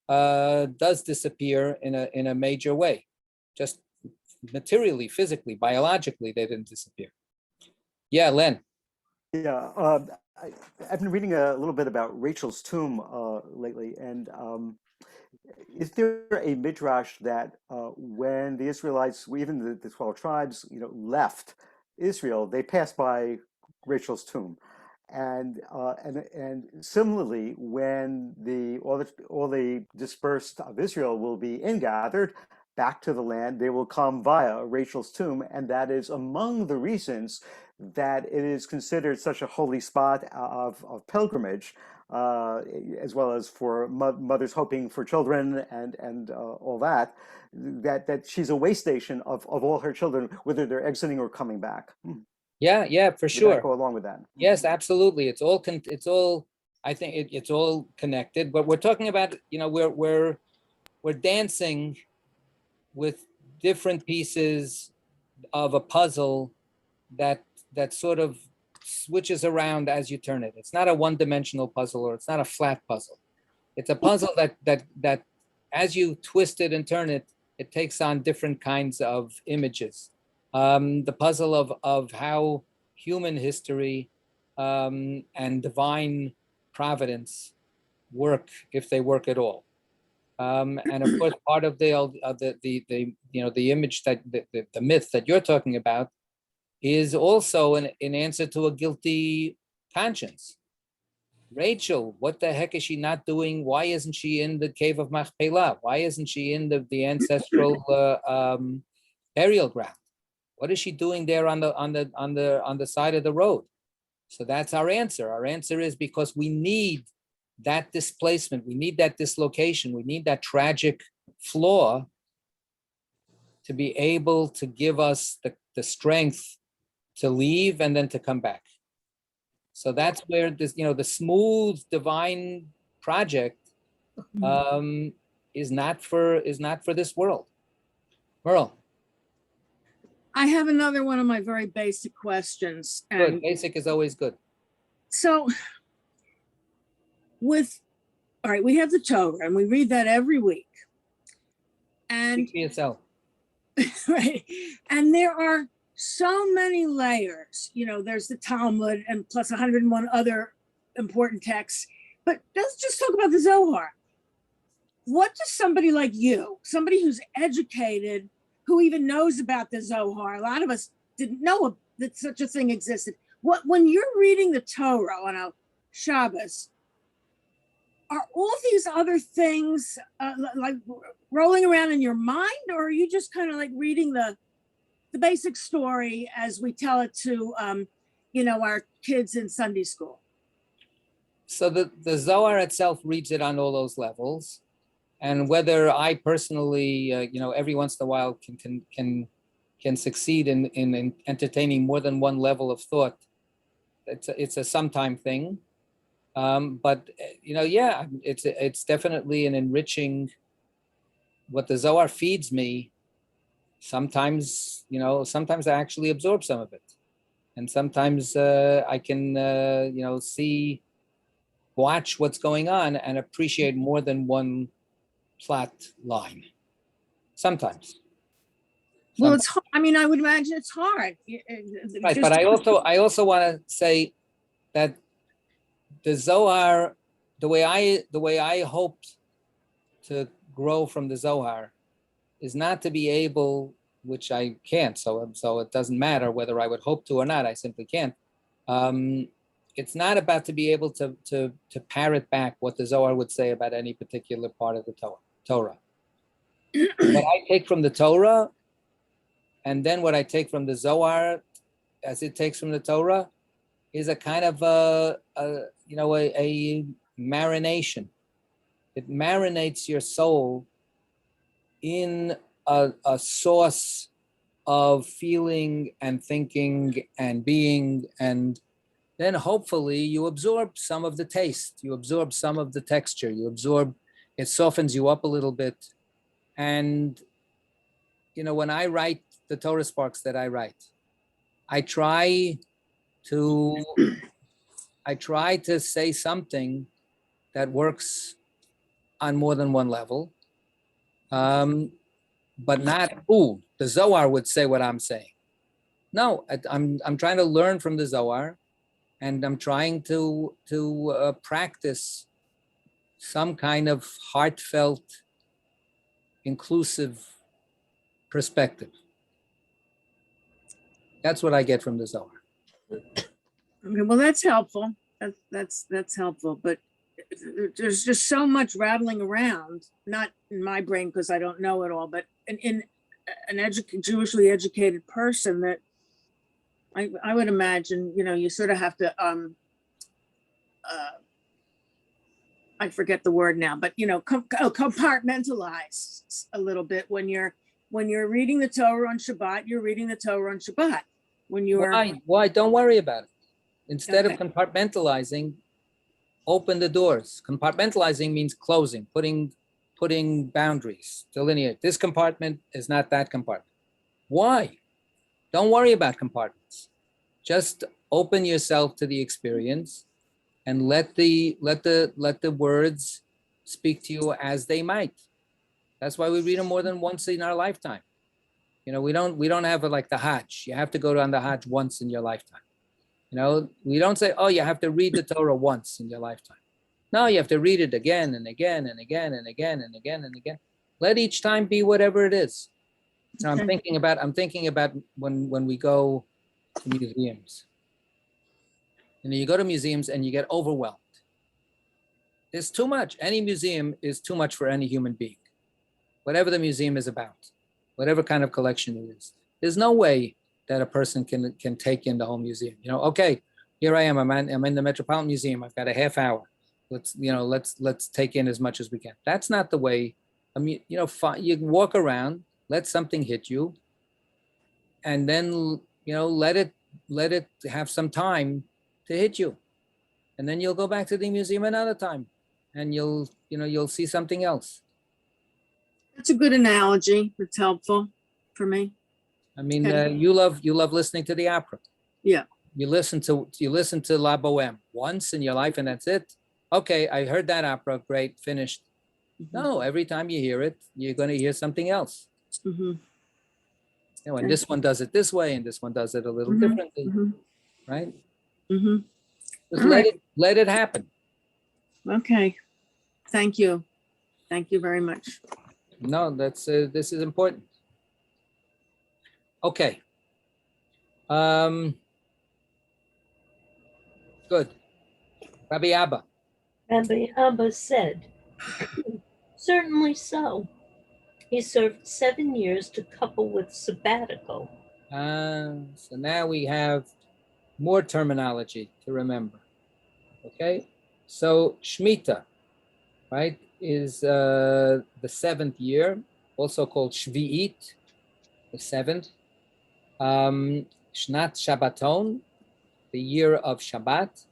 does disappear in a major way. Just materially, physically, biologically, they didn't disappear. Yeah, Len. Yeah, I've been reading a little bit about Rachel's tomb lately, and is there a midrash that when the Israelites, even the 12 tribes, left Israel, they passed by Rachel's tomb, and similarly, when all the dispersed of Israel will be ingathered back to the land, they will come via Rachel's tomb, and that is among the reasons that it is considered such a holy spot of pilgrimage as well as for mothers hoping for children and all that, that she's a way station of all her children, whether they're exiting or coming back. Yeah, for Would that sure. go along with that? Yes, absolutely. It's all. I think it's all connected. But we're talking about, we're dancing with different pieces of a puzzle that sort of switches around as you turn it. It's not a one-dimensional puzzle, or it's not a flat puzzle. It's a puzzle that as you twist it and turn it, it takes on different kinds of images. The puzzle of how human history and divine providence work, if they work at all. And of course, part of the image that the myth that you're talking about is also an answer to a guilty conscience. Rachel, what the heck is she not doing? Why isn't she in the cave of Machpelah? Why isn't she in the ancestral burial ground? What is she doing there on the side of the road? So that's our answer. Our answer is because we need that displacement, we need that dislocation, we need that tragic flaw to be able to give us the strength to leave and then to come back. So that's where this, the smooth divine project is not for this world. Merle. I have another one of my very basic questions. Good. Basic is always good. So all right, we have the Torah and we read that every week. And Speak for yourself. right. And there are so many layers, there's the Talmud and plus 101 other important texts, but let's just talk about the Zohar. What does somebody like you, somebody who's educated, who even knows about the Zohar, a lot of us didn't know that such a thing existed. When you're reading the Torah on a Shabbos, are all these other things like rolling around in your mind, or are you just kind of like reading the basic story as we tell it to, our kids in Sunday school? So the Zohar itself reads it on all those levels. And whether I personally, every once in a while can succeed in entertaining more than one level of thought, it's a sometime thing. But it's definitely an enriching. What the Zohar feeds me, sometimes I actually absorb some of it, and sometimes I can watch what's going on and appreciate more than one plot line. Sometimes. Well, it's hard. I mean, I would imagine it's hard. Right, but I also want to say that the Zohar, the way I hoped to grow from the Zohar, is not to be able, which I can't. So it doesn't matter whether I would hope to or not. I simply can't. It's not about to be able to parrot back what the Zohar would say about any particular part of the Torah. What I take from the Torah, and then what I take from the Zohar, as it takes from the Torah, is a kind of a marination. It marinates your soul in a sauce of feeling and thinking and being, and then hopefully you absorb some of the taste, you absorb some of the texture, it softens you up a little bit. And when I write the Torah Sparks that I write, I try to say something that works on more than one level, but not, the Zohar would say what I'm saying. No, I'm trying to learn from the Zohar, and I'm trying to practice some kind of heartfelt, inclusive perspective. That's what I get from the Zohar. Okay, well, that's helpful. That's helpful, but there's just so much rattling around, not in my brain because I don't know it all, but in an Jewishly educated person, that I would imagine, you sort of have to I forget the word now, but compartmentalize a little bit. When you're reading the Torah on Shabbat, you're reading the Torah on Shabbat. When you're Why? Don't worry about it. Instead of Okay. compartmentalizing, open the doors. Compartmentalizing means closing, putting boundaries, delineate. This compartment is not that compartment. Why? Don't worry about compartments. Just open yourself to the experience and let the words speak to you as they might. That's why we read them more than once in our lifetime. You know, we don't have it like the Hajj. You have to go on the Hajj once in your lifetime. You know, we don't say, oh, you have to read the Torah once in your lifetime. No, you have to read it again and again and again and again and again and again. Let each time be whatever it is. So I'm thinking about when we go to museums. You know, you go to museums and you get overwhelmed. There's too much. Any museum is too much for any human being. Whatever the museum is about, whatever kind of collection it is. There's no way that a person can take in the whole museum. You know, okay, here I am. I'm in the Metropolitan Museum. I've got a half hour. Let's take in as much as we can. That's not the way. I mean, you know, you walk around, let something hit you, and then let it have some time to hit you, and then you'll go back to the museum another time, and you'll see something else. That's a good analogy. It's helpful for me. I mean, Okay. you love listening to the opera. Yeah. You listen to La Boheme once in your life, and that's it. Okay, I heard that opera. Great, finished. No, every time you hear it, you're going to hear something else. Mm-hmm. You know, and this one does it this way, and this one does it a little differently, right? Mm-hmm. Just All right. let it happen. Okay. Thank you. Thank you very much. No, this is important. Okay. Good. Rabbi Abba. Rabbi Abba said, certainly so. He served 7 years to couple with sabbatical. So now we have more terminology to remember. Okay. So Shemitah, right, is the 7th year, also called Shvi'it, the 7th. Shnat Shabbaton, the year of Shabbat,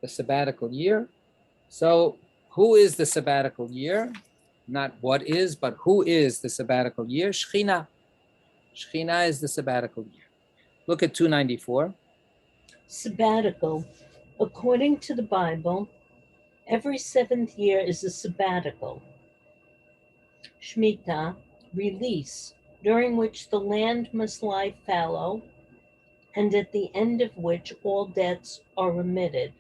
the sabbatical year. So who is the sabbatical year? Not what is, but who is the sabbatical year? Shechina. Shechina is the sabbatical year. Look at 294. Sabbatical. According to the Bible, every 7th year is a sabbatical. Shemitah, release, during which the land must lie fallow, and at the end of which all debts are remitted.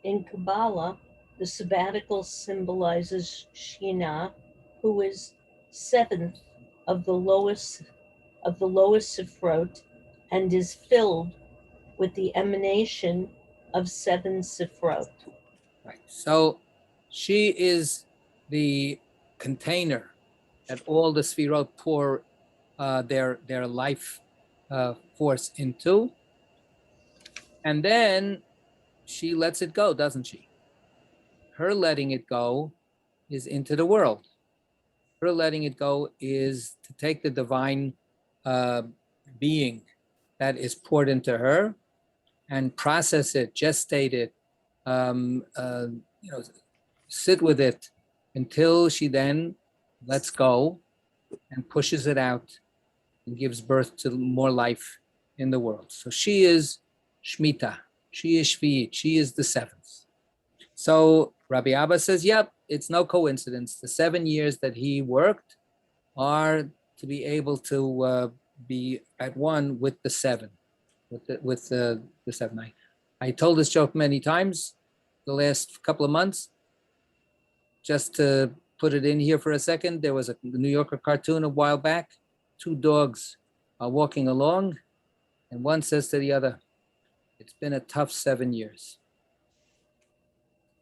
In Kabbalah, the sabbatical symbolizes Shekhinah, who is 7th of the lowest Sifrot, and is filled with the emanation of 7 Sifrot. Right. So she is the container that all the Sfirot pour their life force into. And then she lets it go, doesn't she? Her letting it go is into the world. Her letting it go is to take the divine being that is poured into her and process it, gestate it, sit with it until she then lets go and pushes it out and gives birth to more life in the world. So she is Shemitah, she is Shvi'it, she is the 7th. So Rabbi Abba says, yep, it's no coincidence. The 7 years that he worked are to be able to be at one with the 7, with the 7. I told this joke many times the last couple of months. Just to put it in here for a second, there was a New Yorker cartoon a while back. 2 dogs are walking along, and one says to the other, it's been a tough 7 years.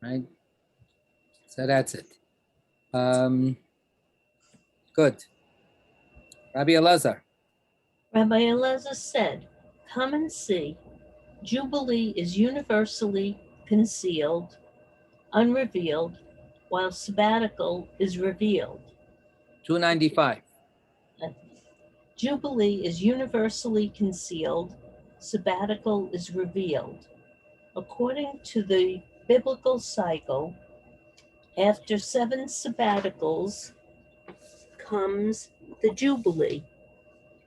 Right? So that's it. Good. Rabbi Elazar. Rabbi Elazar said, come and see. Jubilee is universally concealed. unrevealed, while sabbatical is revealed. 295. Jubilee is universally concealed, sabbatical is revealed. According to the biblical cycle, after 7 sabbaticals comes the Jubilee,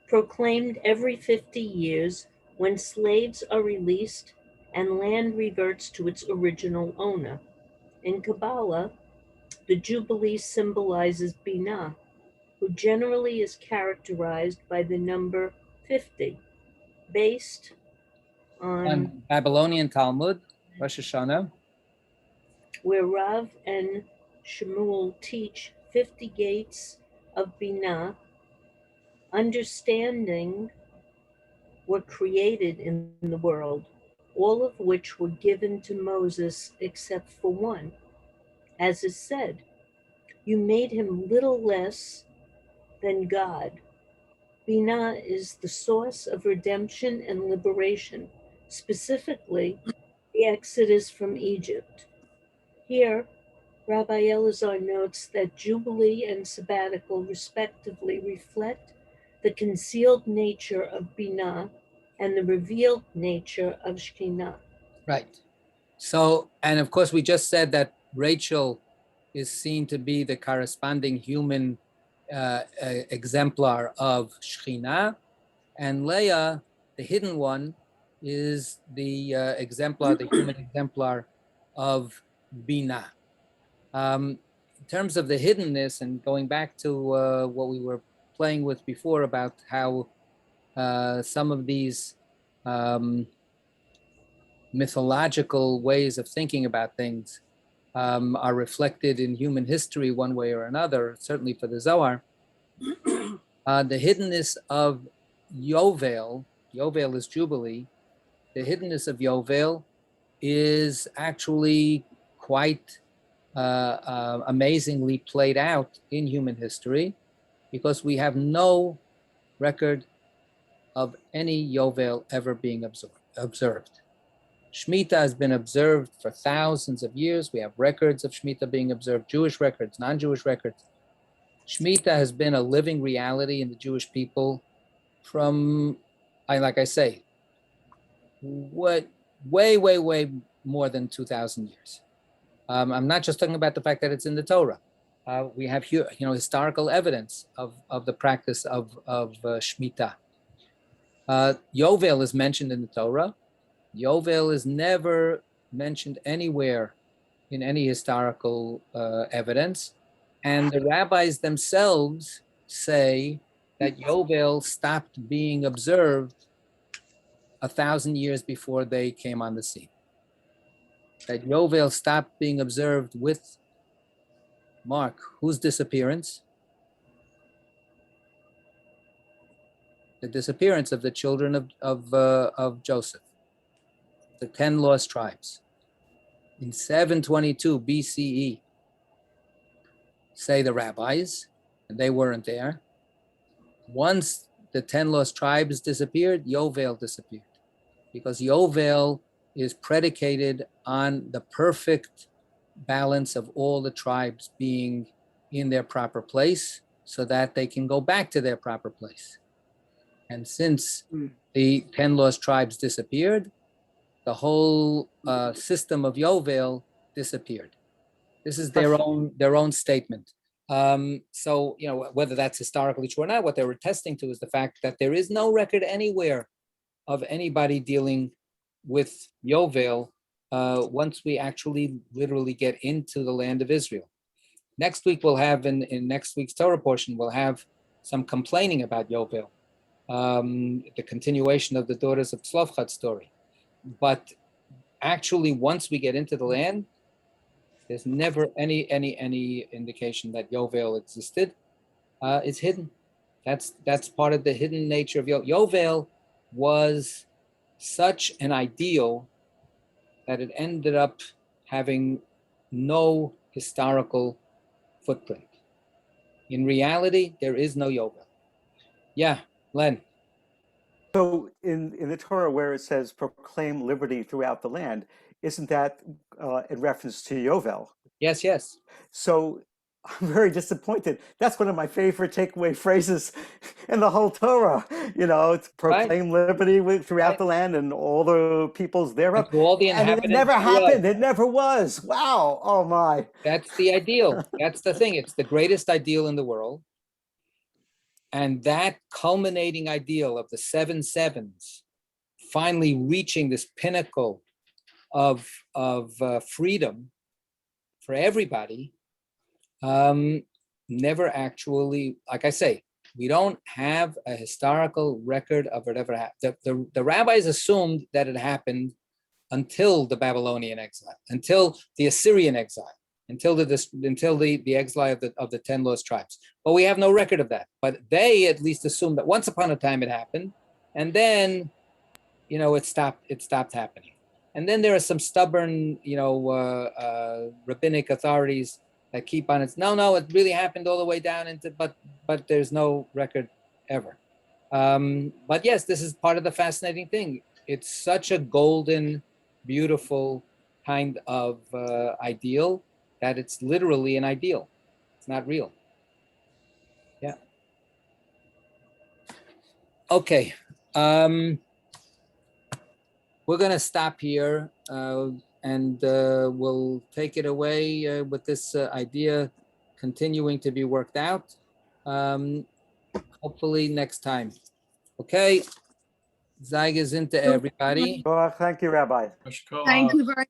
proclaimed every 50 years when slaves are released and land reverts to its original owner. In Kabbalah, the Jubilee symbolizes Binah, who generally is characterized by the number 50, based on Babylonian Talmud, Rosh Hashanah. where Rav and Shmuel teach 50 gates of Binah. Understanding were created in the world, all of which were given to Moses except for one. As is said, you made him little less than God. Binah is the source of redemption and liberation, specifically the exodus from Egypt. Here, Rabbi Elazar notes that Jubilee and sabbatical respectively reflect the concealed nature of Binah and the revealed nature of Shekhinah. Right. So, and of course, we just said that Rachel is seen to be the corresponding human exemplar of Shekhinah, and Leah, the hidden one, is the exemplar, the human exemplar of Binah. In terms of the hiddenness, and going back to what we were playing with before about how some of these mythological ways of thinking about things are reflected in human history one way or another, certainly for the Zohar. The hiddenness of Yovel, Yovel is Jubilee, the hiddenness of Yovel is actually quite amazingly played out in human history, because we have no record of any Yovel ever being observed. Shemitah has been observed for thousands of years. We have records of Shemitah being observed, Jewish records, non-Jewish records. Shemitah has been a living reality in the Jewish people from, like I say, way more than 2,000 years. I'm not just talking about the fact that it's in the Torah. We have here, historical evidence of the practice of Shemitah. Yovel is mentioned in the Torah. Yovel is never mentioned anywhere in any historical evidence. And the rabbis themselves say that Yovel stopped being observed 1,000 years before they came on the scene. That Yovel stopped being observed with, Mark, whose disappearance? The disappearance of the children of Joseph, the 10 lost tribes. In 722 BCE, say the rabbis, and they weren't there. Once the 10 lost tribes disappeared, Yovel disappeared, because Yovel is predicated on the perfect balance of all the tribes being in their proper place so that they can go back to their proper place. And since the 10 lost tribes disappeared, the whole system of Yovel disappeared. This is their own statement. So, whether that's historically true or not, what they were attesting to is the fact that there is no record anywhere of anybody dealing with Yovel once we actually literally get into the land of Israel. Next week we'll have, in next week's Torah portion, we'll have some complaining about Yovel, the continuation of the daughters of Tzlofchad's story. But actually, once we get into the land, there's never any indication that Yovel existed. It's hidden. That's part of the hidden nature of Yovel. Yovel was such an ideal that it ended up having no historical footprint. In reality, there is no Yovel. Yeah, Len. So in the Torah where it says proclaim liberty throughout the land, isn't that in reference to Yovel? Yes, yes. So I'm very disappointed. That's one of my favorite takeaway phrases in the whole Torah. You know, to proclaim liberty throughout Right. the land and all the peoples thereof. And to all the And it inhabitants. never thereof. happened. It never was. Wow. Oh my. That's the ideal. That's the thing. It's the greatest ideal in the world. And that culminating ideal of the 7 sevens finally reaching this pinnacle of freedom for everybody, never actually, like I say, we don't have a historical record of it ever happened. The rabbis assumed that it happened until the Babylonian exile, until the Assyrian exile, until the exile of the 10 lost tribes. But we have no record of that. But they at least assumed that once upon a time it happened, and then, you know, it stopped happening. And then there are some stubborn, rabbinic authorities that keep on it. No, it really happened all the way down into, but there's no record ever. But yes, this is part of the fascinating thing. It's such a golden, beautiful kind of ideal that it's literally an ideal. It's not real. Yeah. Okay. We're going to stop here and we'll take it away with this idea continuing to be worked out. Hopefully next time. Okay. Zaygas into everybody. Well, thank you, Rabbi. Thank you very